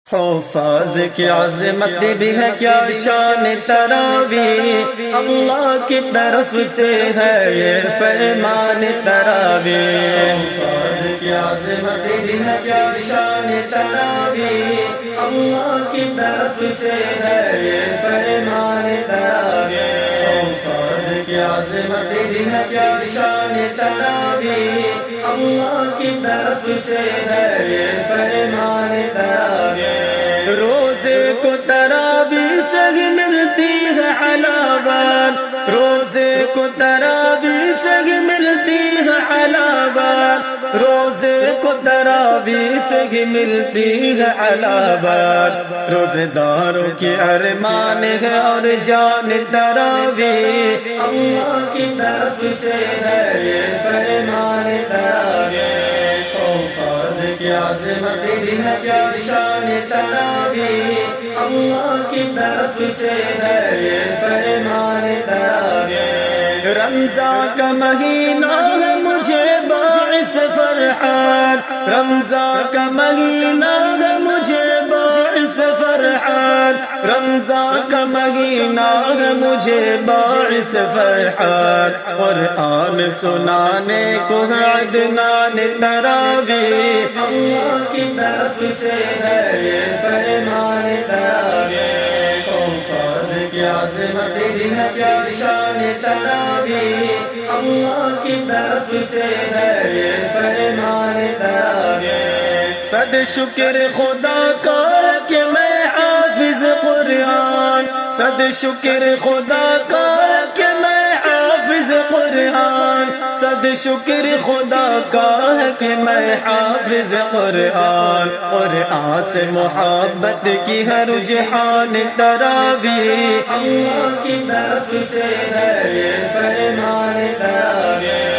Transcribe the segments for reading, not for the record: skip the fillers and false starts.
حفاظ کی عظمت بھی ہے کیا شان تراویح، اللہ کی طرف سے ہے یہ فرمان تراویح۔ حفاظ کی عظمت بھی ہے کیا شان تراویح، اللہ کی طرف سے ہے یہ فرمان تراویح۔ حفاظ کی عظمت بھی ہے کیا شان تراویح، اللہ کی طرف سے ہے یہ فرمان تراویح۔ روزے کو تراویح سے ہی ملتی ہے علاوہ، روزے کو تراویح سے ہی ملتی ہے علاوہ، روزے کو تراویح سے ہی ملتی ہے علاوہ۔ روزے داروں کی ارمان ہے اور جان تراویح، اللہ کی طرف سے ہے یہ فرمان تراویح۔ حفاظ کی عظمت بھی ہے کیا شان تراویح، اللہ کی طرف سے ہے یہ فرمان تراویح۔ رمضان کا مہینہ ہے مجھے باعث فرحت، رمضان کا مہینہ ہے مجھے باعث فرحت، رمضان کا مہینہ ہے مجھے باعث فرحت۔ قرآن سنانے کو ہے عدنان تراویح، اللہ کی طرف سے ہے یہ فرمان تراویح۔ حفاظ کی عظمت بھی ہے کیا شان تراویح، اللہ کی طرف سے ہے یہ فرمان تراویح۔ صد شکر خدا کا کہ میں حافظ قرآن، صد شکر خدا کا کہ میں حافظ قرآن، صد شکر خدا کا ہے کہ میں حافظ قرآن۔ قرآن سے محبت کی ہے رجحان تراویح، اللہ کی طرف سے ہے یہ فرمان تراویح۔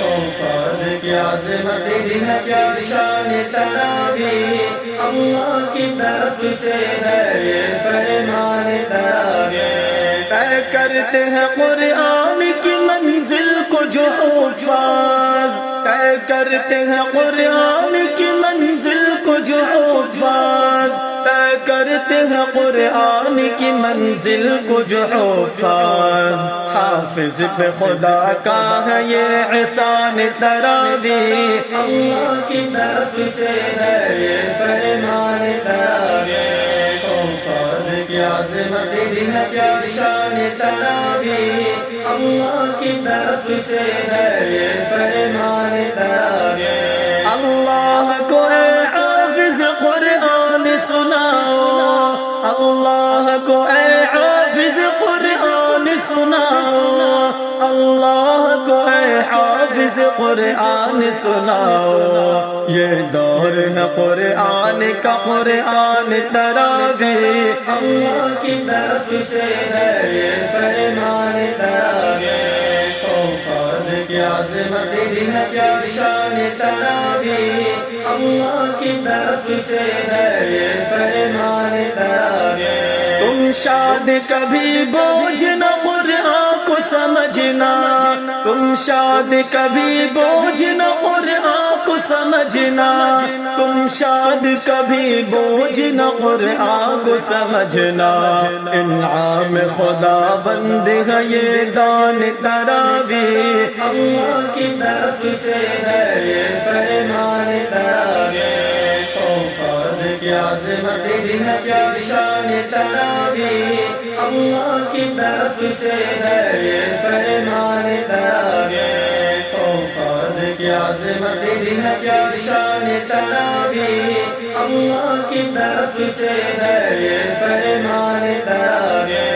حفاظ کی عظمت بھی ہے کیا شان تراویح، اللہ کی طرف سے ہے یہ فرمان تراویح۔ طے کرتے ہیں قرآن کی منزل کو جو حفاظ، طے کرتے ہیں قرآن کی منزل کو جو حفاظ، طے کرتے ہیں قرآن کی منزل کو جو حفاظ۔ حافظ پہ خدا کا ہے یہ احسان تراویح، اللہ کی طرف سے ہے یہ فرمان تراویح۔ حفاظ کی عظمت بھی ہے کیا شان تراویح، اللہ کی طرف سے ہے یہ فرمان تراویح۔ اللہ کو اے حافظ قرآن سناؤ، اللہ کو اے حافظ قرآن سناؤ، اللہ کو اے حافظ قرآن سناؤ۔ یہ دور ہے قرآن کا، قرآن تراویح، اللہ کی طرف سے ہے یہ فرمان تراویح۔ حفاظ کی عظمت بھی ہے کیا شان تراویح، اللہ کی طرف سے ہے یہ فرمان تراویح۔ تم شاد کبھی بوجھ نہ قرآن کو سمجھنا، تم شاد کبھی بوجھ نہ قرآن کو سمجھنا، تم شاد کبھی بوجھ نہ قرآن کو سمجھنا۔ انعام خدا بند ہے یہ دان تراویح، اللہ کی طرف سے ہے یہ فرمان تراویح۔ حفاظ کی عظمت بھی ہے کیا شان تراویح، اللہ کی طرف سے ہے یہ فرمان تراویح۔ حفاظ کی عظمت بھی ہے کیا شان تراویح، اللہ کی طرف سے ہے یہ فرمان تراویح۔